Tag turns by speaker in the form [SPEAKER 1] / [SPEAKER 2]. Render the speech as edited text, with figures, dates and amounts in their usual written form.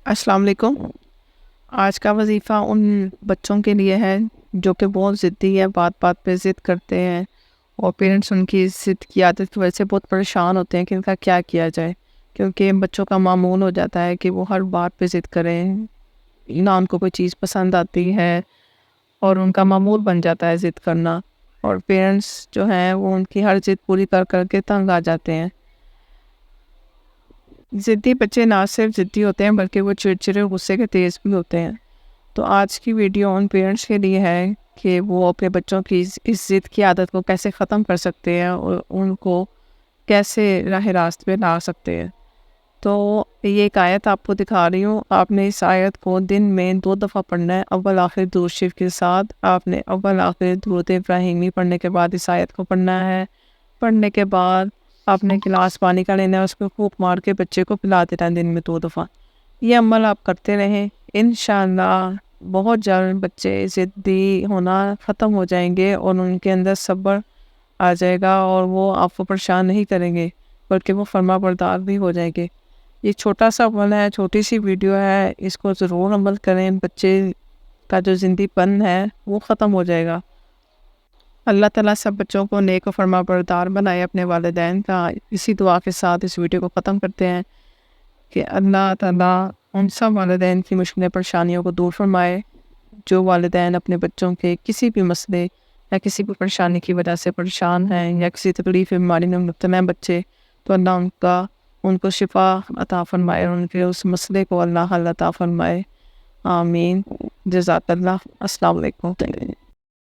[SPEAKER 1] السلام علیکم۔ آج کا وظیفہ ان بچوں کے لیے ہے جو کہ بہت ضدی ہے، بات بات پہ ضد کرتے ہیں اور پیرنٹس ان کی ضد کی عادت کی وجہ سے بہت پریشان ہوتے ہیں کہ ان کا کیا کیا جائے، کیونکہ بچوں کا معمول ہو جاتا ہے کہ وہ ہر بات پہ ضد کریں، نہ ان کو کوئی چیز پسند آتی ہے اور ان کا معمول بن جاتا ہے ضد کرنا، اور پیرنٹس جو ہیں وہ ان کی ہر ضد پوری کر کر کے تنگ آ جاتے ہیں۔ ضدی بچے نہ صرف ضدی ہوتے ہیں بلکہ وہ چڑچڑے اور غصے کے تیز بھی ہوتے ہیں۔ تو آج کی ویڈیو ان پیرنٹس کے لیے ہے کہ وہ اپنے بچوں کی اس ضد کی عادت کو کیسے ختم کر سکتے ہیں اور ان کو کیسے راہ راست پہ لا سکتے ہیں۔ تو یہ ایک آیت آپ کو دکھا رہی ہوں، آپ نے اس آیت کو دن میں 2 دفعہ پڑھنا ہے، اول آخر درود شریف کے ساتھ۔ آپ نے اول آخر درود ابراہیمی پڑھنے کے بعد اس آیت کو پڑھنا ہے۔ پڑھنے کے بعد آپ نے گلاس پانی کا لینا ہے، اس کو پھونک مار کے بچے کو پلا دینا ہے دن میں 2 دفعہ۔ یہ عمل آپ کرتے رہیں، انشاءاللہ بہت جلد بچے ضدی ہونا ختم ہو جائیں گے اور ان کے اندر صبر آ جائے گا اور وہ آپ کو پریشان نہیں کریں گے بلکہ وہ فرما بردار بھی ہو جائیں گے۔ یہ چھوٹا سا عمل ہے، چھوٹی سی ویڈیو ہے، اس کو ضرور عمل کریں، بچے کا جو ضدی پن ہے وہ ختم ہو جائے گا۔ اللہ تعالیٰ سب بچوں کو نیک و فرما بردار بنائے اپنے والدین کا۔ اسی دعا کے ساتھ اس ویڈیو کو ختم کرتے ہیں کہ اللہ تعالیٰ ان سب والدین کی مشکل پریشانیوں کو دور فرمائے جو والدین اپنے بچوں کے کسی بھی مسئلے یا کسی بھی پریشانی کی وجہ سے پریشان ہیں یا کسی تکلیف بیماری میں مبتلا ہیں بچے، تو اللہ ان کو شفا عطا فرمائے، ان کے اس مسئلے کو اللہ حل عطا فرمائے، آمین۔ جزاک اللہ۔ السلام علیکم۔